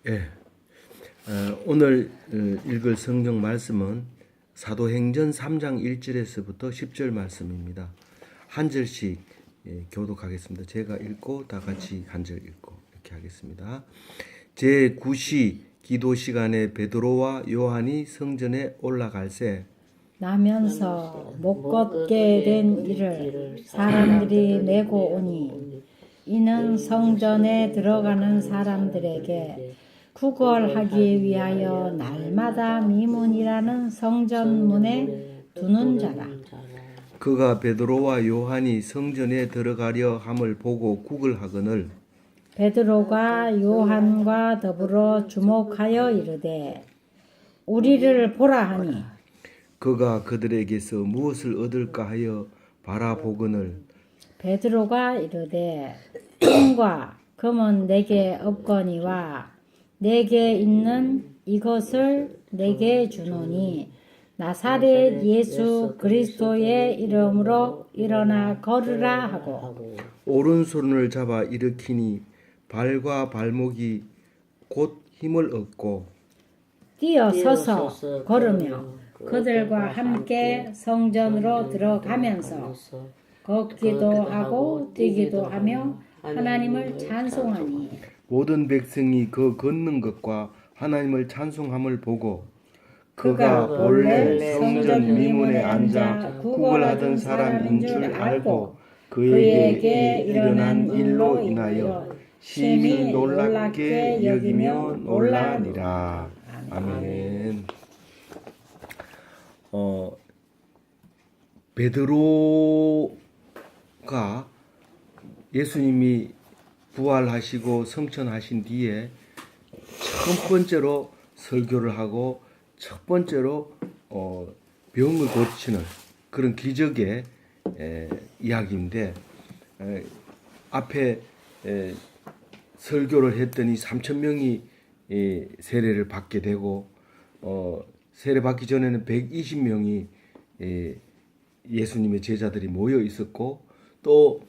예. 오늘 읽을 성경 말씀은 사도행전 3장 1절에서부터 10절 말씀입니다. 한 절씩 교독하겠습니다. 제가 읽고 다 같이 한 절 읽고 이렇게 하겠습니다. 제9시 기도 시간에 베드로와 요한이 성전에 올라갈새 나면서 못 걷게 된 이를 사람들이 메고 오니 이는 성전에 들어가는 사람들에게 구걸하기 위하여 날마다 미문이라는 성전문에 두는 자라. 그가 베드로와 요한이 성전에 들어가려 함을 보고 구걸하거늘 베드로가 요한과 더불어 주목하여 이르되 우리를 보라 하니 그가 그들에게서 무엇을 얻을까 하여 바라보거늘 베드로가 이르되 금과 금은 내게 없거니와 내게 있는 이것을 내게 주노니 나사렛 예수 그리스도의 이름으로 일어나 걸으라 하고 오른손을 잡아 일으키니 발과 발목이 곧 힘을 얻고 뛰어서서 걸으며 그들과 함께 성전으로 들어가면서 걷기도 하고 뛰기도 하며 하나님을 찬송하니 모든 백성이 그 걷는 것과 하나님을 찬송함을 보고 그가 본래 성전 미문에 앉아 구걸하던 사람인 줄 알고 그에게 일어난 일로 인하여 심히 놀랍게 여기며 놀라니라. 아멘. 베드로가 예수님이 부활하시고 성천하신 뒤에 첫 번째로 설교를 하고 첫 번째로 병을 고치는 그런 기적의 이야기인데 앞에 설교를 했더니 3천 명이 세례를 받게 되고 세례 받기 전에는 120명이 예수님의 제자들이 모여 있었고 또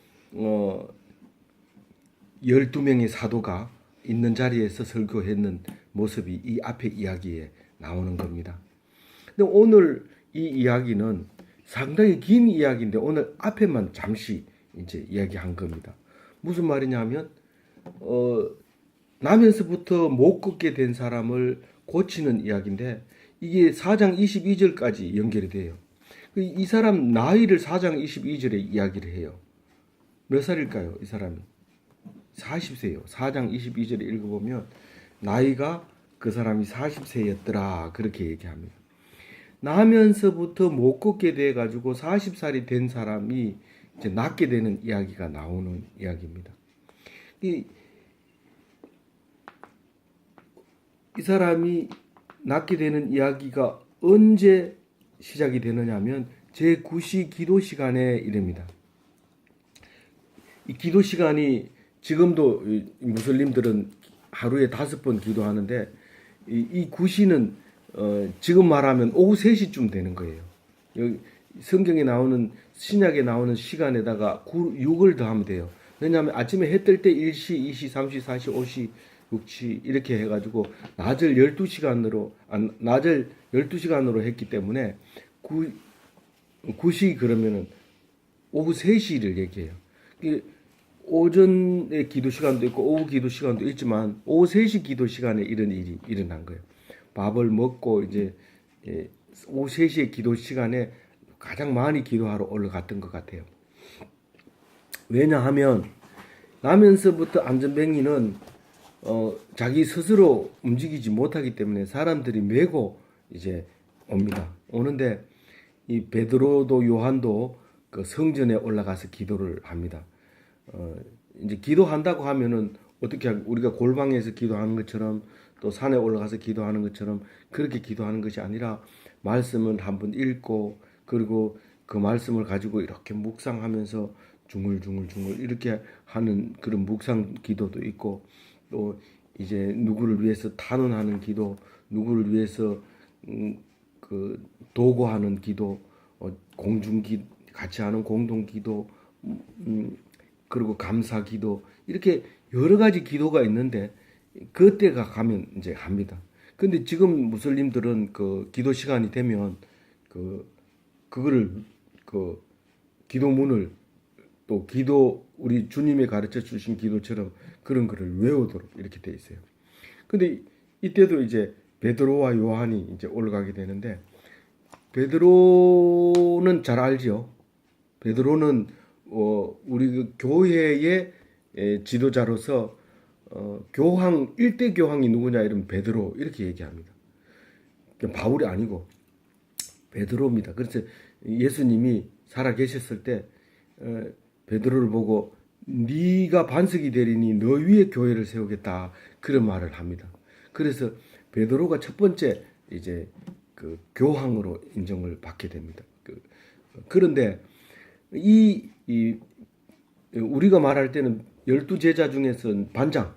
12명의 사도가 있는 자리에서 설교했는 모습이 이 앞에 이야기에 나오는 겁니다. 근데 오늘 이 이야기는 상당히 긴 이야기인데 오늘 앞에만 잠시 이제 이야기한 겁니다. 무슨 말이냐면 나면서부터 못 걷게 된 사람을 고치는 이야기인데 이게 4장 22절까지 연결이 돼요. 이 사람 나이를 4장 22절에 이야기를 해요. 몇 살일까요? 이 사람이 40세예요. 4장 22절에 읽어보면 나이가 그 사람이 40세였더라 그렇게 얘기합니다. 나면서부터 못 걷게 돼 가지고 40살이 된 사람이 이제 낫게 되는 이야기가 나오는 이야기입니다. 이 사람이 낫게 되는 이야기가 언제 시작이 되느냐면 제9시 기도 시간에 이릅니다. 이 기도 시간이 지금도 무슬림들은 하루에 5번 기도하는데 이 9시는 지금 말하면 오후 3시쯤 되는 거예요. 여기 성경에 나오는 신약에 나오는 시간에다가 6을 더하면 돼요. 왜냐하면 아침에 해 뜰 때 1시, 2시, 3시, 4시, 5시, 6시 이렇게 해가지고 낮을 12시간으로 했기 때문에 9시 그러면은 오후 3시를 얘기해요. 오전에 기도 시간도 있고 오후 기도 시간도 있지만 오후 3시 기도 시간에 이런 일이 일어난 거예요. 밥을 먹고 이제 오후 3시에 기도 시간에 가장 많이 기도하러 올라갔던 것 같아요. 왜냐하면 나면서부터 안전뱅이는 자기 스스로 움직이지 못하기 때문에 사람들이 메고 이제 옵니다. 오는데 이 베드로도 요한도 그 성전에 올라가서 기도를 합니다. 이제 기도한다고 하면은 어떻게 우리가 골방에서 기도하는 것처럼 또 산에 올라가서 기도하는 것처럼 그렇게 기도하는 것이 아니라 말씀을 한번 읽고 그리고 그 말씀을 가지고 이렇게 묵상하면서 중얼중얼 이렇게 하는 그런 묵상 기도도 있고 또 이제 누구를 위해서 탄원하는 기도, 누구를 위해서 그 도구하는 기도, 같이 하는 공동 기도, 그리고 감사 기도 이렇게 여러 가지 기도가 있는데 그때가 가면 이제 합니다. 근데 지금 무슬림들은 그 기도 시간이 되면 그거를 그 기도문을 또 우리 주님이 가르쳐 주신 기도처럼 그런 거를 외우도록 이렇게 돼 있어요. 근데 이때도 이제 베드로와 요한이 이제 올라가게 되는데 베드로는 잘 알지요. 베드로는 우리 그 교회의 지도자로서 교황 1대 교황이 누구냐 이러면 베드로 이렇게 얘기합니다. 바울이 아니고 베드로입니다. 그래서 예수님이 살아 계셨을 때 베드로를 보고 네가 반석이 되리니 너 위에 교회를 세우겠다 그런 말을 합니다. 그래서 베드로가 첫 번째 이제 그 교황으로 인정을 받게 됩니다. 그런데 이 우리가 말할 때는 12제자 중에서 반장,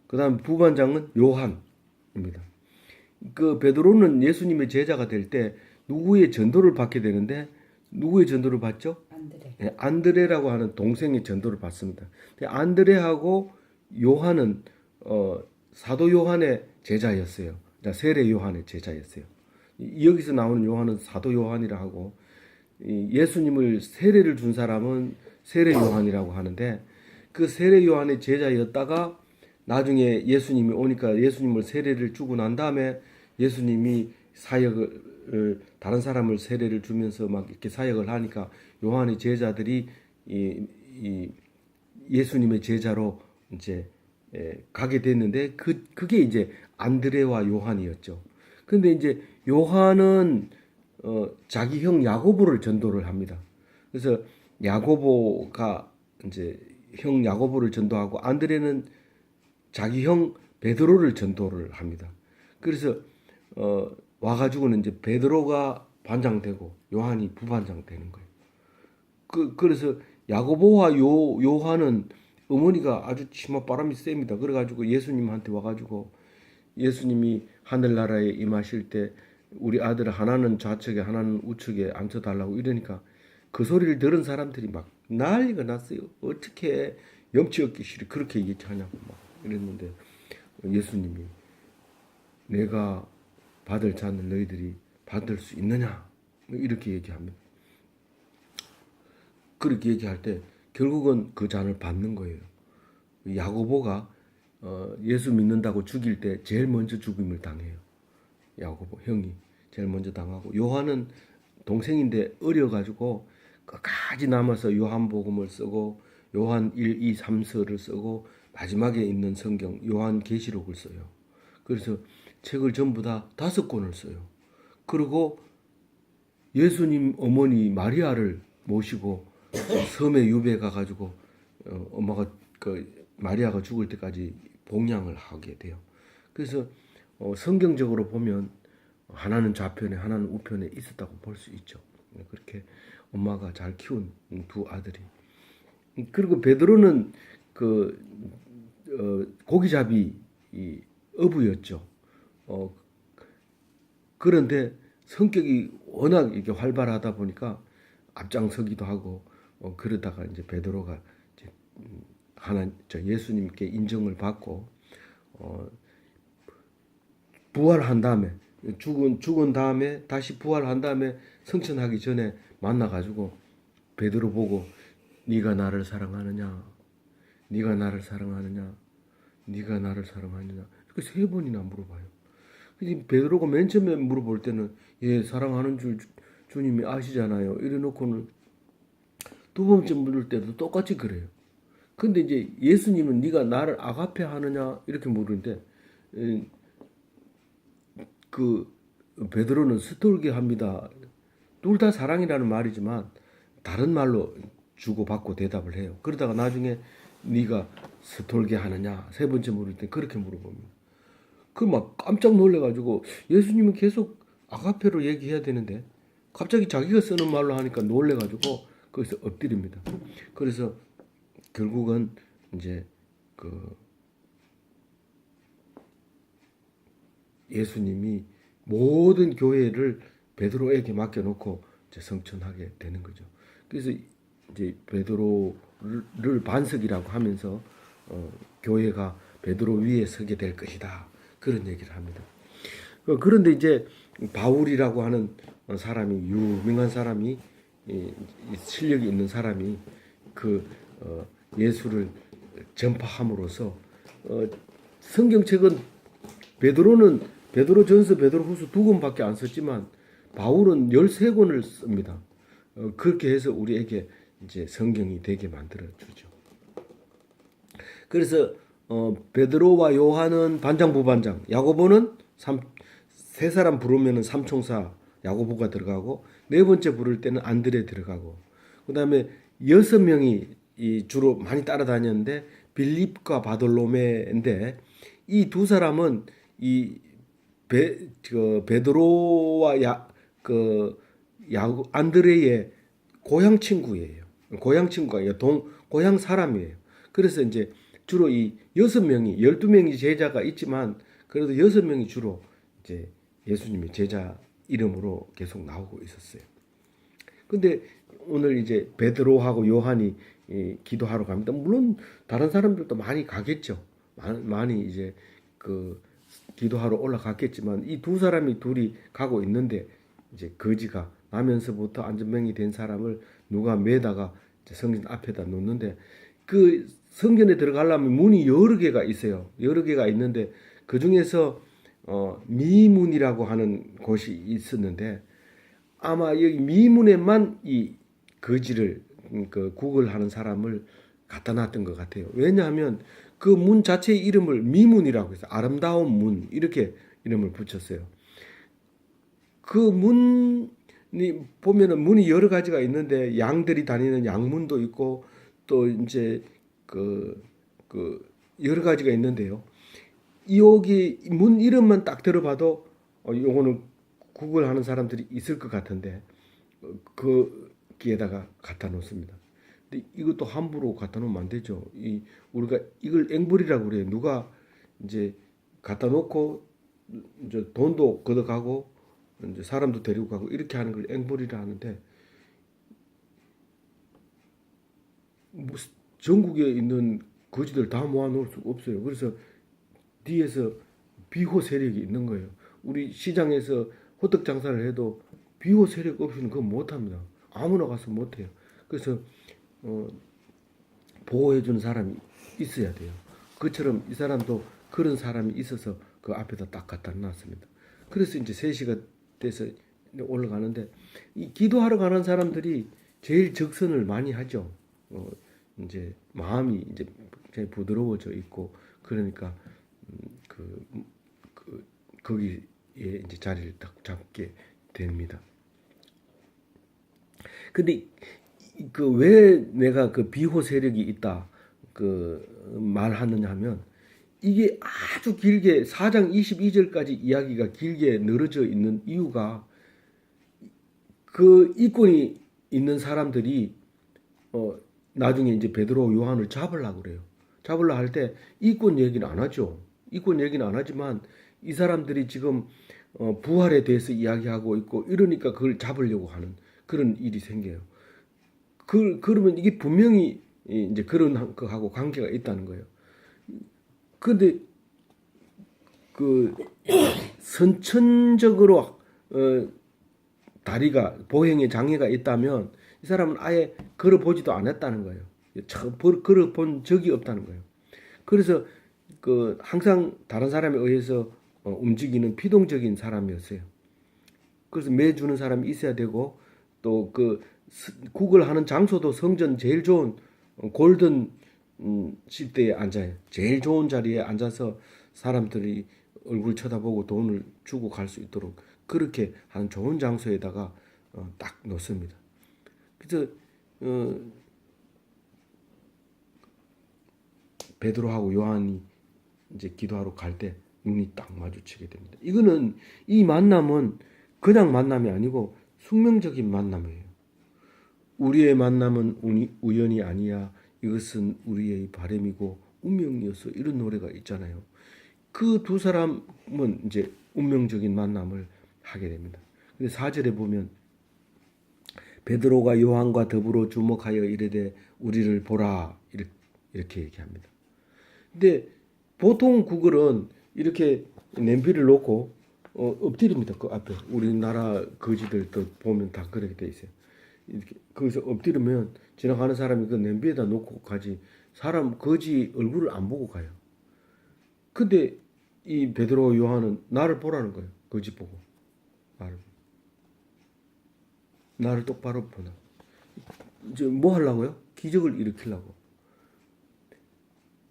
그다음 부반장은 요한입니다. 그 베드로는 예수님의 제자가 될 때 누구의 전도를 받게 되는데 누구의 전도를 받죠? 안드레. 네, 안드레라고 하는 동생의 전도를 받습니다. 안드레하고 요한은 사도 요한의 제자였어요. 세례 요한의 제자였어요. 여기서 나오는 요한은 사도 요한이라 하고 예수님을 세례를 준 사람은 세례 요한이라고 하는데 그 세례 요한의 제자였다가 나중에 예수님이 오니까 예수님을 세례를 주고 난 다음에 예수님이 사역을 다른 사람을 세례를 주면서 막 이렇게 사역을 하니까 요한의 제자들이 이 예수님의 제자로 이제 가게 됐는데 그게 이제 안드레와 요한이었죠. 근데 이제 요한은 자기 형 야고보를 전도를 합니다. 그래서 야고보가 이제 형 야고보를 전도하고 안드레는 자기 형 베드로를 전도를 합니다. 그래서 와가지고는 이제 베드로가 반장되고 요한이 부반장 되는 거예요. 그래서 야고보와 요한은 어머니가 아주 치마 바람이 셉니다. 그래가지고 예수님한테 와가지고 예수님이 하늘나라에 임하실 때 우리 아들 하나는 좌측에 하나는 우측에 앉혀달라고 이러니까 그 소리를 들은 사람들이 막 난리가 났어요. 어떻게 염치 없기 싫어 그렇게 얘기하냐고 막 이랬는데 예수님이 내가 받을 자는 너희들이 받을 수 있느냐 이렇게 얘기합니다. 그렇게 얘기할 때 결국은 그 잔을 받는 거예요. 야고보가 예수 믿는다고 죽일 때 제일 먼저 죽임을 당해요. 야고보 형이 제일 먼저 당하고 요한은 동생인데 어려가지고 끝까지 남아서 요한복음을 쓰고 요한 1, 2, 3서를 쓰고 마지막에 있는 성경 요한계시록을 써요. 그래서 책을 전부 다 5권을 써요. 그리고 예수님 어머니 마리아를 모시고 섬에 유배 가가지고 엄마가 마리아가 죽을 때까지 봉양을 하게 돼요. 그래서 성경적으로 보면 하나는 좌편에 하나는 우편에 있었다고 볼 수 있죠. 그렇게 엄마가 잘 키운 두 아들이. 그리고 베드로는 고기잡이 어부였죠. 그런데 성격이 워낙 이렇게 활발하다 보니까 앞장서기도 하고 그러다가 이제 베드로가 이제 예수님께 인정을 받고 부활한 다음에 죽은 다음에 다시 부활한 다음에 성천하기 전에 만나가지고 베드로 보고 네가 나를 사랑하느냐, 네가 나를 사랑하느냐, 네가 나를 사랑하느냐 이렇게 3번이나 물어봐요. 베드로가 맨 처음에 물어볼 때는 예 사랑하는 줄 주님이 아시잖아요. 이래놓고는 2번째 물을 때도 똑같이 그래요. 근데 이제 예수님은 네가 나를 아가페 하느냐 이렇게 물으는데 베드로는 스톨게 합니다. 둘 다 사랑이라는 말이지만 다른 말로 주고받고 대답을 해요. 그러다가 나중에 네가 스톨게 하느냐 3번째 물을 때 그렇게 물어봅니다. 막 깜짝 놀래가지고 예수님은 계속 아가페로 얘기해야 되는데 갑자기 자기가 쓰는 말로 하니까 놀래가지고 거기서 엎드립니다. 그래서 결국은 이제 예수님이 모든 교회를 베드로에게 맡겨놓고 이제 성천하게 되는 거죠. 그래서 이제 베드로를 반석이라고 하면서 교회가 베드로 위에 서게 될 것이다. 그런 얘기를 합니다. 그런데 이제 바울이라고 하는 사람이 유명한 사람이 이 실력이 있는 사람이 그 예수를 전파함으로써 성경책은 베드로전서, 베드로후서 2권밖에 안 썼지만 바울은 13권을 씁니다. 그렇게 해서 우리에게 이제 성경이 되게 만들어 주죠. 그래서 베드로와 요한은 반장 부반장, 야고보는 세 사람 부르면은 삼총사 야고보가 들어가고 네 번째 부를 때는 안드레 들어가고 그다음에 6명이 주로 많이 따라다녔는데 빌립과 바돌로메인데 이 두 사람은 이 베드로와 안드레의 고향 친구예요. 고향 친구가 아니라 고향 사람이에요. 그래서 이제 주로 이 6명이 12명이 제자가 있지만 그래도 6명이 주로 이제 예수님의 제자 이름으로 계속 나오고 있었어요. 근데 오늘 이제 베드로하고 요한이 기도하러 갑니다. 물론 다른 사람들도 많이 가겠죠. 많이 이제 그 기도하러 올라갔겠지만 이 두 사람이 둘이 가고 있는데 이제 거지가 나면서부터 안전병이 된 사람을 누가 매다가 성전 앞에다 놓는데 그 성전에 들어가려면 문이 여러 개가 있어요. 여러 개가 있는데 그 중에서 미문이라고 하는 곳이 있었는데 아마 여기 미문에만 이 거지를 그 구걸하는 사람을 갖다 놨던 것 같아요. 왜냐하면 그 문 자체의 이름을 미문이라고 해서 아름다운 문 이렇게 이름을 붙였어요. 그 문이 보면은 문이 여러 가지가 있는데 양들이 다니는 양문도 있고 또 이제 그 여러 가지가 있는데요. 여기 문 이름만 딱 들어봐도 요거는 구걸하는 사람들이 있을 것 같은데 거기에다가 갖다 놓습니다. 근데 이것도 함부로 갖다 놓으면 안 되죠. 우리가 이걸 앵벌이라고 그래요. 누가 이제 갖다 놓고 이제 돈도 걷어가고 이제 사람도 데리고 가고 이렇게 하는 걸 앵벌이라 하는데 전국에 있는 거지들 다 모아놓을 수가 없어요. 그래서 뒤에서 비호 세력이 있는 거예요. 우리 시장에서 호떡 장사를 해도 비호 세력 없이는 그거 못합니다. 아무나 가서 못해요. 그래서 보호해주는 사람이 있어야 돼요. 그처럼 이 사람도 그런 사람이 있어서 그 앞에다 딱 갖다 놨습니다. 그래서 이제 3시가 돼서 올라가는데 이 기도하러 가는 사람들이 제일 적선을 많이 하죠. 이제 마음이 이제 굉장히 부드러워져 있고 그러니까 거기에 이제 자리를 딱 잡게 됩니다. 근데 그 왜 내가 그 비호 세력이 있다 그 말하느냐 하면 이게 아주 길게 4장 22절까지 이야기가 길게 늘어져 있는 이유가 그 이권이 있는 사람들이 나중에 이제 베드로 요한을 잡으려고 그래요. 잡으려 할 때 이권 얘기는 안 하죠. 이권 얘기는 안 하지만 이 사람들이 지금 부활에 대해서 이야기하고 있고 이러니까 그걸 잡으려고 하는 그런 일이 생겨요. 그러면 이게 분명히 이제 그런 거하고 관계가 있다는 거예요. 그런데 그 선천적으로 다리가 보행에 장애가 있다면 이 사람은 아예 걸어보지도 않았다는 거예요. 걸어본 적이 없다는 거예요. 그래서 그 항상 다른 사람에 의해서 움직이는 피동적인 사람이었어요. 그래서 매주는 사람이 있어야 되고 또 그 구걸하는 장소도 성전 제일 좋은 골든 시대에 앉아요. 제일 좋은 자리에 앉아서 사람들이 얼굴 쳐다보고 돈을 주고 갈 수 있도록 그렇게 하는 좋은 장소에다가 딱 놓습니다. 그래서 베드로하고 요한이 이제 기도하러 갈 때 눈이 딱 마주치게 됩니다. 이 만남은 그냥 만남이 아니고 숙명적인 만남이에요. 우리의 만남은 우연이 아니야. 이것은 우리의 바람이고 운명이었어. 이런 노래가 있잖아요. 그 두 사람은 이제 운명적인 만남을 하게 됩니다. 근데 4절에 보면 베드로가 요한과 더불어 주목하여 이르되 우리를 보라 이렇게 얘기합니다. 근데 보통 구걸은 이렇게 냄비를 놓고 엎드립니다. 그 앞에 우리나라 거지들도 보면 다 그렇게 돼 있어요. 이렇게 거기서 엎드리면 지나가는 사람이 그 냄비에다 놓고 가지 사람 거지 얼굴을 안 보고 가요. 근데 이 베드로 요한은 나를 보라는 거예요. 거지 보고 나를 똑바로 보나. 이제 뭐 하려고요? 기적을 일으키려고.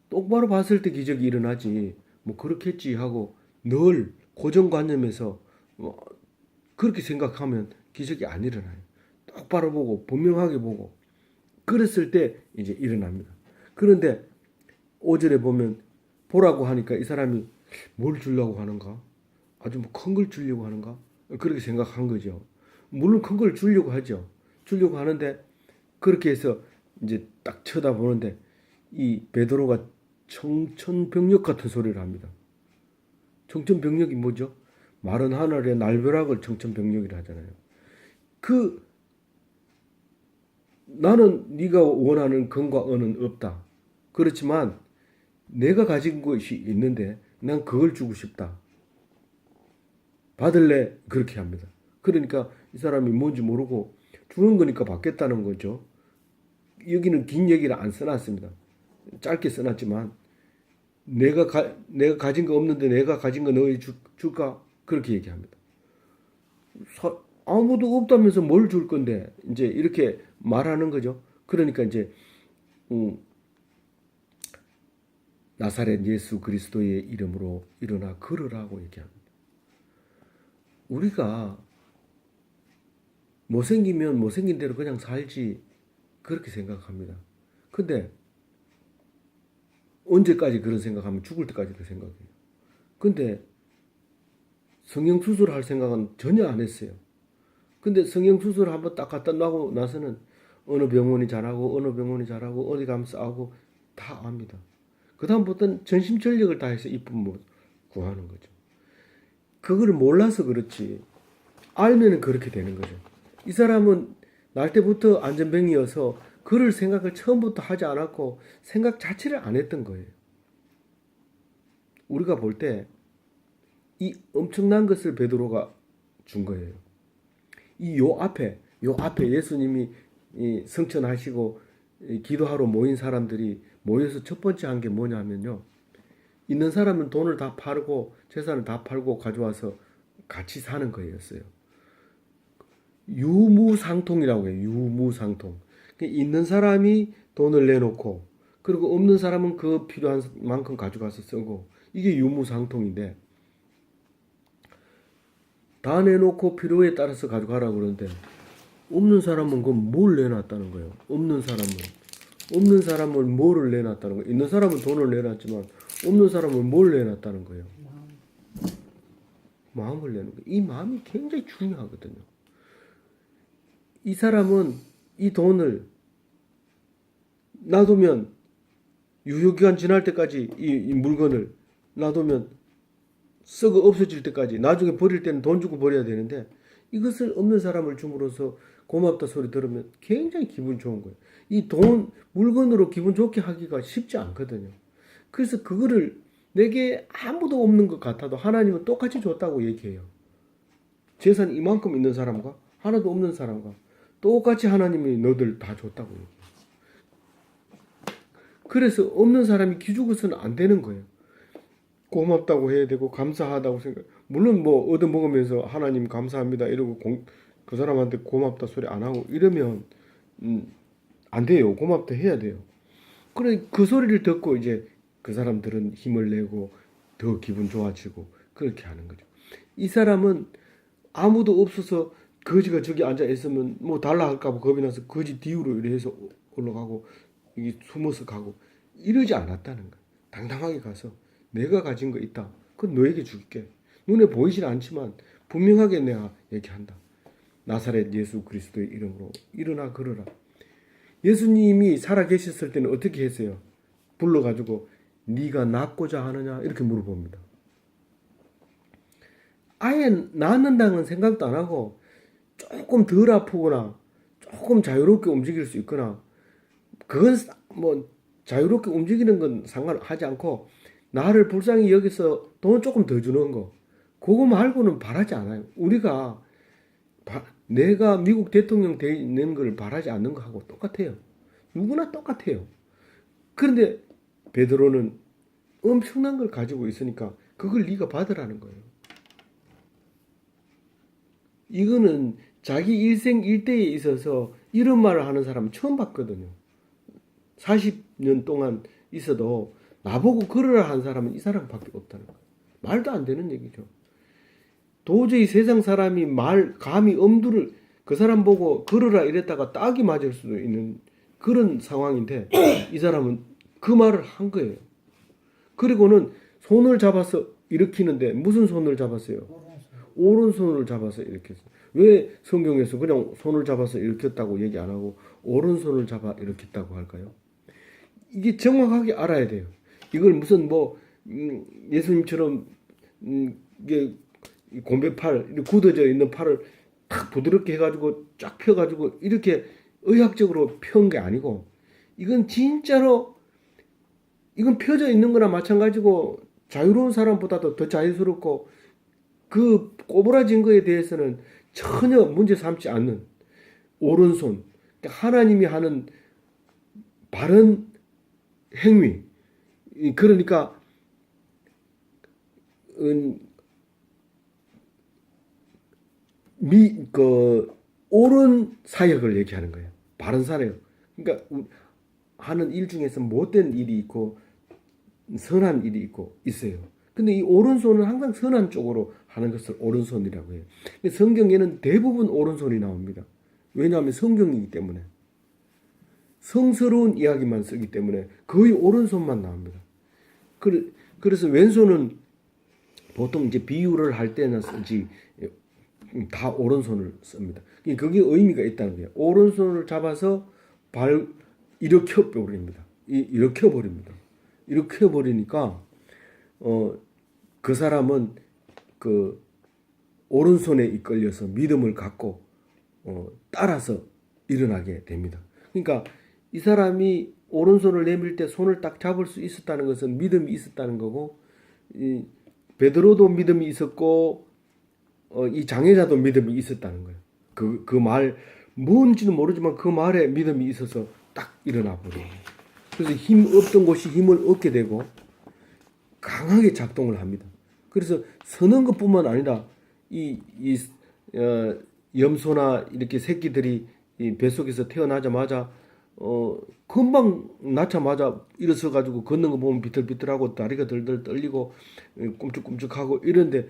똑바로 봤을 때 기적이 일어나지 뭐 그렇겠지 하고 늘 고정관념에서 뭐 그렇게 생각하면 기적이 안 일어나요. 똑바로 보고 분명하게 보고 그랬을 때 이제 일어납니다. 그런데 5절에 보면 보라고 하니까 이 사람이 뭘 주려고 하는가? 아주 뭐 큰 걸 주려고 하는가? 그렇게 생각한 거죠. 물론 큰 걸 주려고 하죠. 주려고 하는데 그렇게 해서 이제 딱 쳐다보는데 이 베드로가 청천벽력 같은 소리를 합니다. 청천벽력이 뭐죠? 마른 하늘의 날벼락을 청천벽력이라 하잖아요. 나는 네가 원하는 금과 은은 없다. 그렇지만 내가 가진 것이 있는데 난 그걸 주고 싶다. 받을래? 그렇게 합니다. 그러니까 이 사람이 뭔지 모르고 주는 거니까 받겠다는 거죠. 여기는 긴 얘기를 안 써놨습니다. 짧게 써놨지만 내가 가진 거 없는데 내가 가진 거 너희 줄까? 그렇게 얘기합니다. 아무도 없다면서 뭘 줄 건데 이제 이렇게 말하는 거죠. 그러니까 이제 나사렛 예수 그리스도의 이름으로 일어나 걸으라고 얘기합니다. 우리가 못생기면 못생긴 대로 그냥 살지 그렇게 생각합니다. 근데 언제까지 그런 생각하면 죽을 때까지도 생각해요. 근데 성형수술 할 생각은 전혀 안 했어요. 근데 성형수술 한번 딱 갖다 놔고 나서는 어느 병원이 잘하고 어느 병원이 잘하고 어디 가면 싸우고 다 압니다. 그 다음부터는 전심전력을 다해서 이쁜 모습 구하는 거죠. 그걸 몰라서 그렇지 알면은 그렇게 되는 거죠. 이 사람은 날 때부터 안전병이어서 그럴 생각을 처음부터 하지 않았고 생각 자체를 안 했던 거예요. 우리가 볼 때 이 엄청난 것을 베드로가 준 거예요. 요 앞에 예수님이 성천하시고 기도하러 모인 사람들이 모여서 첫 번째 한 게 뭐냐면요. 있는 사람은 돈을 다 팔고 재산을 다 팔고 가져와서 같이 사는 거였어요. 유무상통이라고 해요. 유무상통. 있는 사람이 돈을 내놓고 그리고 없는 사람은 그 필요한 만큼 가져가서 쓰고 이게 유무상통인데 다 내놓고 필요에 따라서 가져가라고 그러는데 없는 사람은 그건 뭘 내놨다는 거예요. 없는 사람은 뭐를 내놨다는 거예요. 있는 사람은 돈을 내놨지만 없는 사람은 뭘 내놨다는 거예요. 마음을 내는 거예요. 이 마음이 굉장히 중요하거든요. 이 사람은 이 돈을 놔두면 유효기간 지날 때까지 이 물건을 놔두면 썩어 없어질 때까지 나중에 버릴 때는 돈 주고 버려야 되는데 이것을 없는 사람을 줌으로써 고맙다 소리 들으면 굉장히 기분 좋은 거예요. 이 돈 물건으로 기분 좋게 하기가 쉽지 않거든요. 그래서 그거를 내게 아무도 없는 것 같아도 하나님은 똑같이 줬다고 얘기해요. 재산 이만큼 있는 사람과 하나도 없는 사람과 똑같이 하나님이 너들 다 줬다고 얘기해요. 그래서 없는 사람이 기죽어서는 안 되는 거예요. 고맙다고 해야 되고 감사하다고 생각. 물론 뭐 얻어먹으면서 하나님 감사합니다 이러고 그 사람한테 고맙다 소리 안 하고 이러면 안 돼요. 고맙다 해야 돼요. 그래 그 소리를 듣고 이제 그 사람들은 힘을 내고 더 기분 좋아지고 그렇게 하는 거죠. 이 사람은 아무도 없어서 거지가 저기 앉아 있으면 뭐 달라 할까봐 겁이 나서 거지 뒤로 이래 해서 올라가고 이게 숨어서 가고 이러지 않았다는 거예요. 당당하게 가서 내가 가진 거 있다. 그건 너에게 줄게. 눈에 보이진 않지만 분명하게 내가 얘기한다. 나사렛 예수 그리스도의 이름으로 일어나 걸어라. 예수님이 살아 계셨을 때는 어떻게 했어요? 불러가지고 네가 낫고자 하느냐 이렇게 물어봅니다. 아예 낫는다는 생각도 안 하고 조금 덜 아프거나 조금 자유롭게 움직일 수 있거나 그건 뭐 자유롭게 움직이는 건 상관하지 않고 나를 불쌍히 여기서 돈 조금 더 주는 거, 그거 말고는 바라지 않아요. 우리가 내가 미국 대통령 되는 걸 바라지 않는 거하고 똑같아요. 누구나 똑같아요. 그런데 베드로는 엄청난 걸 가지고 있으니까 그걸 네가 받으라는 거예요. 이거는 자기 일생 일대에 있어서 이런 말을 하는 사람은 처음 봤거든요. 40년 동안 있어도 나보고 그러라 한 사람은 이 사람밖에 없다는 거예요. 말도 안 되는 얘기죠. 도저히 세상 사람이 감히 엄두를 그 사람 보고 그러라 이랬다가 딱이 맞을 수도 있는 그런 상황인데 이 사람은 그 말을 한 거예요. 그리고는 손을 잡아서 일으키는데 무슨 손을 잡았어요? 오른손을 잡아서 일으켰어요. 왜 성경에서 그냥 손을 잡아서 일으켰다고 얘기 안 하고 오른손을 잡아 일으켰다고 할까요? 이게 정확하게 알아야 돼요. 이걸 무슨 예수님처럼 이게 곰배팔 굳어져 있는 팔을 탁 부드럽게 해가지고 쫙 펴가지고 이렇게 의학적으로 펴은 게 아니고 이건 진짜로 이건 펴져 있는 거나 마찬가지고 자유로운 사람보다도 더 자유스럽고 그 꼬부라진 거에 대해서는 전혀 문제 삼지 않는 오른손, 하나님이 하는 바른 행위, 그러니까 옳은 사역을 얘기하는 거예요. 바른 사역. 그러니까 하는 일 중에서 못된 일이 있고 선한 일이 있고 있어요. 근데 이 오른손은 항상 선한 쪽으로 하는 것을 오른손이라고 해요. 성경에는 대부분 오른손이 나옵니다. 왜냐하면 성경이기 때문에. 성스러운 이야기만 쓰기 때문에 거의 오른손만 나옵니다. 그래서 왼손은 보통 이제 비유를 할 때나 쓰지 다 오른손을 씁니다. 그게 의미가 있다는 거예요. 오른손을 잡아서 일으켜 버립니다. 일으켜 버립니다. 일으켜 버리니까 그 사람은 그 오른손에 이끌려서 믿음을 갖고 따라서 일어나게 됩니다. 그러니까 이 사람이 오른손을 내밀 때 손을 딱 잡을 수 있었다는 것은 믿음이 있었다는 거고, 이 베드로도 믿음이 있었고 이 장애자도 믿음이 있었다는 거예요. 그 말 뭔지는 모르지만 그 말에 믿음이 있어서 딱 일어나 버려요. 그래서 힘 없던 곳이 힘을 얻게 되고 강하게 작동을 합니다. 그래서 서는 것뿐만 아니라 염소나 이렇게 새끼들이 이 뱃속에서 태어나자마자 금방 낳자마자 일어서 가지고 걷는 거 보면 비틀비틀하고 다리가 덜덜 떨리고 꿈쭉꿈쭉하고 이런데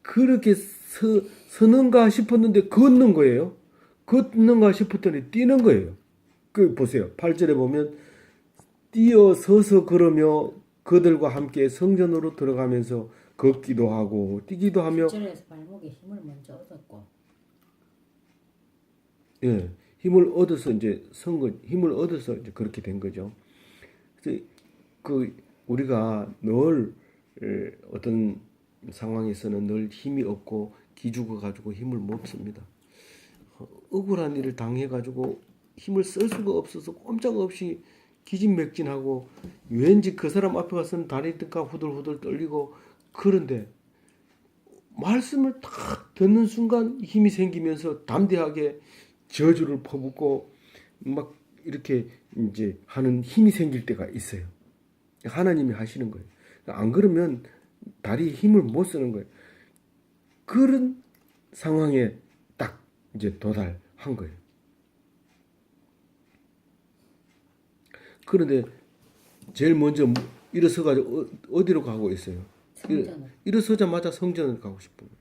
그렇게 서는가 싶었는데 걷는 거예요. 걷는가 싶었더니 뛰는 거예요. 그 보세요. 8절에 보면 뛰어 서서 걸으며 그들과 함께 성전으로 들어가면서 걷기도 하고 뛰기도 하며 7절에서 발목에 힘을 먼저 얻었고 예. 힘을 얻어서 이제 힘을 얻어서 이제 그렇게 된 거죠. 그래서 우리가 늘 어떤 상황에서는 늘 힘이 없고 기죽어 가지고 힘을 못 씁니다. 억울한 일을 당해 가지고 힘을 쓸 수가 없어서 꼼짝없이 기진맥진하고 왠지 그 사람 앞에 가서는 다리 등가 후들후들 떨리고 그런데 말씀을 딱 듣는 순간 힘이 생기면서 담대하게 저주를 퍼붓고 막 이렇게 이제 하는 힘이 생길 때가 있어요. 하나님이 하시는 거예요. 안 그러면 다리에 힘을 못 쓰는 거예요. 그런 상황에 딱 이제 도달한 거예요. 그런데 제일 먼저 일어서가지고 어디로 가고 있어요? 성전을. 일어서자마자 성전을 가고 싶은 거예요.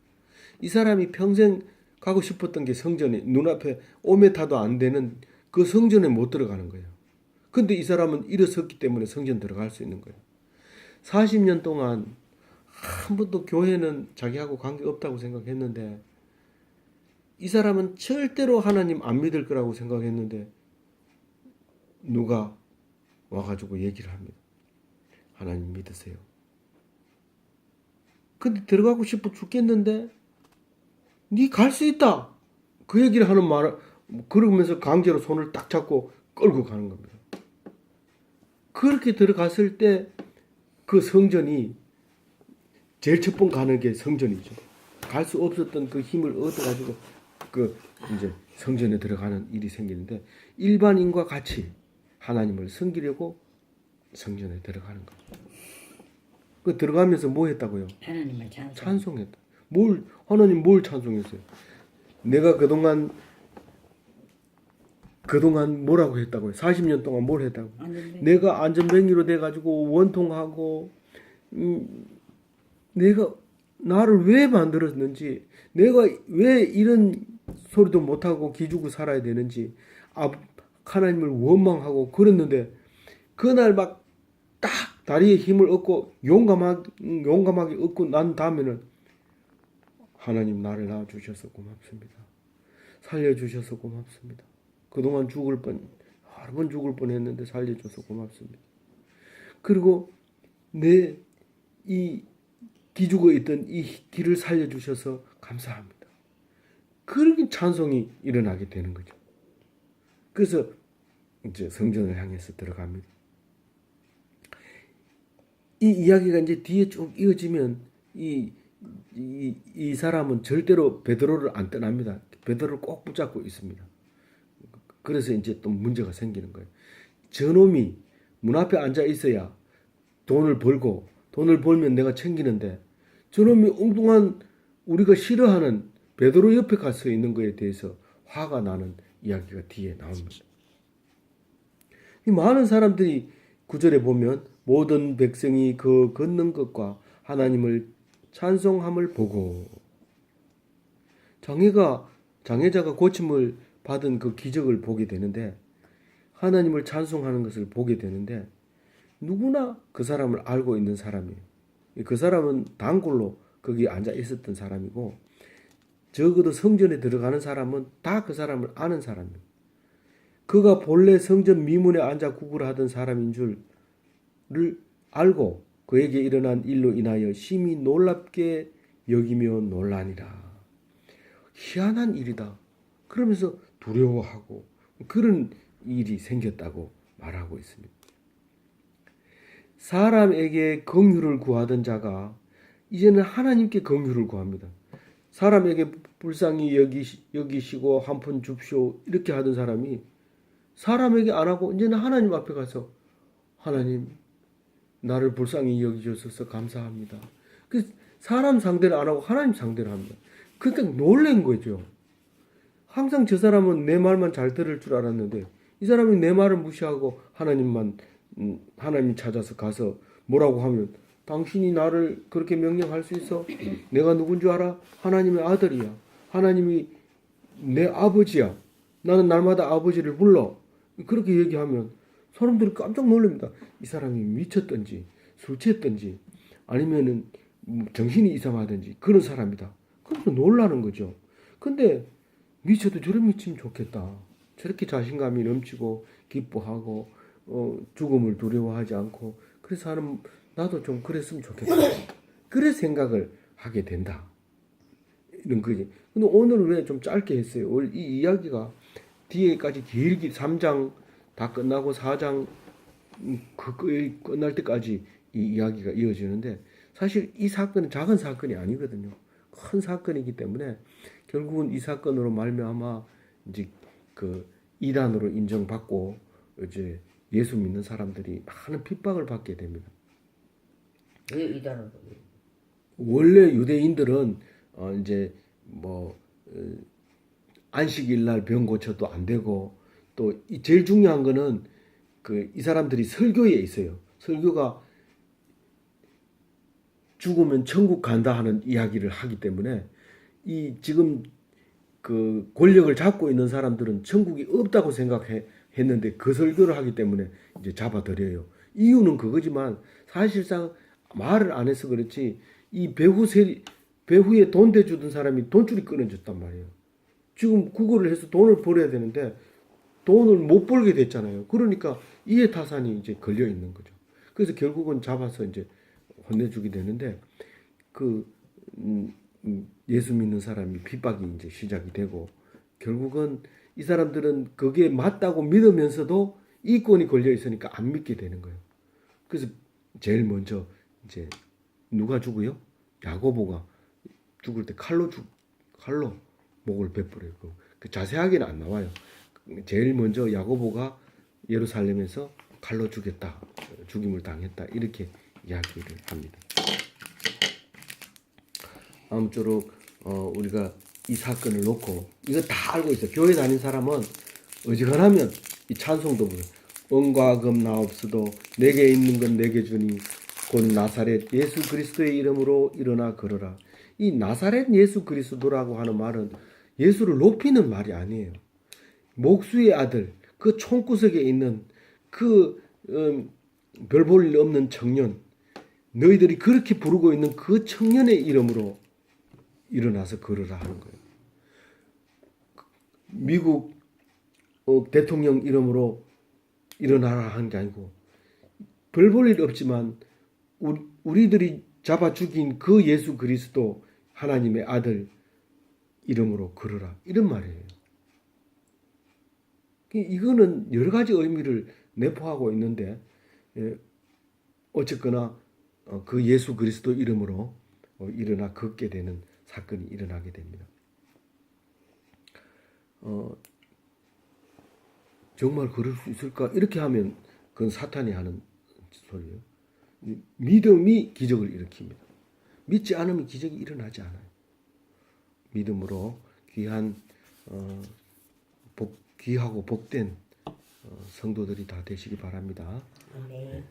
이 사람이 평생 가고 싶었던 게 성전이 눈앞에 5m도 안 되는 그 성전에 못 들어가는 거예요. 근데 이 사람은 일어섰기 때문에 성전 들어갈 수 있는 거예요. 40년 동안 한 번도 교회는 자기하고 관계없다고 생각했는데 이 사람은 절대로 하나님 안 믿을 거라고 생각했는데 누가 와가지고 얘기를 합니다. 하나님 믿으세요. 근데 들어가고 싶어 죽겠는데 네 갈 수 있다. 그 얘기를 하는 말 그러면서 강제로 손을 딱 잡고 끌고 가는 겁니다. 그렇게 들어갔을 때 그 성전이 제일 첫 번 가는 게 성전이죠. 갈 수 없었던 그 힘을 얻어가지고 그 이제 성전에 들어가는 일이 생기는데 일반인과 같이 하나님을 섬기려고 성전에 들어가는 거예요. 그 들어가면서 뭐 했다고요? 하나님을 찬송했다. 하나님 뭘 찬송했어요? 내가 그동안 뭐라고 했다고요? 40년 동안 뭘 했다고? 내가 안전뱅이로 돼가지고 원통하고 내가 나를 왜 만들었는지, 내가 왜 이런 소리도 못하고 기죽고 살아야 되는지, 하나님을 원망하고 그랬는데 그날 막 딱 다리에 힘을 얻고 용감하게 얻고 난 다음에는 하나님 나를 낳아주셔서 고맙습니다. 살려주셔서 고맙습니다. 그동안 여러 번 죽을 뻔했는데 살려줘서 고맙습니다. 그리고 내 이 기죽어 있던 이 길을 살려주셔서 감사합니다. 그렇게 찬송이 일어나게 되는 거죠. 그래서 이제 성전을 향해서 들어갑니다. 이 이야기가 이제 뒤에 쭉 이어지면 이 사람은 절대로 베드로를 안 떠납니다. 베드로를 꼭 붙잡고 있습니다. 그래서 이제 또 문제가 생기는 거예요. 저놈이 문 앞에 앉아 있어야 돈을 벌면 내가 챙기는데 저놈이 엉뚱한 우리가 싫어하는 베드로 옆에 가서 있는 거에 대해서 화가 나는 이야기가 뒤에 나옵니다. 이 많은 사람들이 구절에 보면 모든 백성이 그 걷는 것과 하나님을 찬송함을 보고 장애자가 고침을 받은 그 기적을 보게 되는데 하나님을 찬송하는 것을 보게 되는데 누구나 그 사람을 알고 있는 사람이에요. 그 사람은 단골로 거기 앉아 있었던 사람이고 적어도 성전에 들어가는 사람은 다 그 사람을 아는 사람이에요. 그가 본래 성전 미문에 앉아 구걸하던 사람인 줄을 알고 그에게 일어난 일로 인하여 심히 놀랍게 여기며 놀라니라. 희한한 일이다. 그러면서 두려워하고 그런 일이 생겼다고 말하고 있습니다. 사람에게 긍휼을 구하던 자가 이제는 하나님께 긍휼을 구합니다. 사람에게 불쌍히 여기시고 한 푼 줍시오 이렇게 하던 사람이 사람에게 안 하고 이제는 하나님 앞에 가서 하나님 나를 불쌍히 여기셔서 감사합니다. 그 사람 상대를 안 하고 하나님 상대를 합니다. 그러니까 놀란 거죠. 항상 저 사람은 내 말만 잘 들을 줄 알았는데 이 사람이 내 말을 무시하고 하나님 찾아서 가서 뭐라고 하면 당신이 나를 그렇게 명령할 수 있어? 내가 누군 줄 알아? 하나님의 아들이야. 하나님이 내 아버지야. 나는 날마다 아버지를 불러. 그렇게 얘기하면 사람들이 깜짝 놀랍니다. 이 사람이 미쳤던지 술 취했던지 아니면은 정신이 이상하든지 그런 사람이다. 그래서 놀라는 거죠. 근데 미쳐도 저런 미치면 좋겠다. 저렇게 자신감이 넘치고 기뻐하고 죽음을 두려워하지 않고 그래서 나도 좀 그랬으면 좋겠다. 그래 생각을 하게 된다. 이런 거지. 근데 오늘 왜 좀 짧게 했어요? 오늘 이 이야기가 뒤에까지 길게 3장 다 끝나고 4장 끝날 때까지 이 이야기가 이어지는데 사실 이 사건은 작은 사건이 아니거든요. 큰 사건이기 때문에 결국은 이 사건으로 말미암아 이제 그 이단으로 인정받고 이제 예수 믿는 사람들이 많은 핍박을 받게 됩니다. 왜 이단으로? 원래 유대인들은 이제 안식일 날 병 고쳐도 안 되고 또 제일 중요한 거는 이 사람들이 설교에 있어요. 설교가 죽으면 천국 간다 하는 이야기를 하기 때문에 이 지금 그 권력을 잡고 있는 사람들은 천국이 없다고 생각했는데 그 설교를 하기 때문에 이제 잡아들여요. 이유는 그거지만 사실상 말을 안 해서 그렇지 이 배후에 돈 대주던 사람이 돈줄이 끊어졌단 말이에요. 지금 그거를 해서 돈을 벌어야 되는데 돈을 못 벌게 됐잖아요. 그러니까 이해타산이 이제 걸려 있는 거죠. 그래서 결국은 잡아서 이제 혼내주게 되는데 예수 믿는 사람이 핍박이 이제 시작이 되고 결국은 이 사람들은 그게 맞다고 믿으면서도 이권이 걸려 있으니까 안 믿게 되는 거예요. 그래서 제일 먼저 이제 누가 죽어요? 야고보가 죽을 때 칼로 목을 베풀어요. 그 자세하게는 안 나와요. 제일 먼저 야고보가 예루살렘에서 칼로 죽였다, 죽임을 당했다 이렇게 이야기를 합니다. 아무쪼록 우리가 이 사건을 놓고 이거 다 알고 있어요. 교회 다닌 사람은 어지간하면 이 찬송도 부르요. 은과 금 나옵소도 내게 있는 건 내게 주니 곧 나사렛 예수 그리스도의 이름으로 일어나 걸어라. 이 나사렛 예수 그리스도라고 하는 말은 예수를 높이는 말이 아니에요. 목수의 아들, 그 총구석에 있는 그 별 볼 일 없는 청년, 너희들이 그렇게 부르고 있는 그 청년의 이름으로 일어나서 걸으라 하는 거예요. 미국 대통령 이름으로 일어나라 하는 게 아니고 별 볼 일 없지만 우리들이 잡아 죽인 그 예수 그리스도 하나님의 아들 이름으로 걸으라 이런 말이에요. 이거는 여러 가지 의미를 내포하고 있는데 어쨌거나 그 예수 그리스도 이름으로 일어나 걷게 되는 사건이 일어나게 됩니다. 정말 그럴 수 있을까? 이렇게 하면 그건 사탄이 하는 소리예요. 믿음이 기적을 일으킵니다. 믿지 않으면 기적이 일어나지 않아요. 믿음으로 귀한 귀하고 복된 성도들이 다 되시기 바랍니다. 네.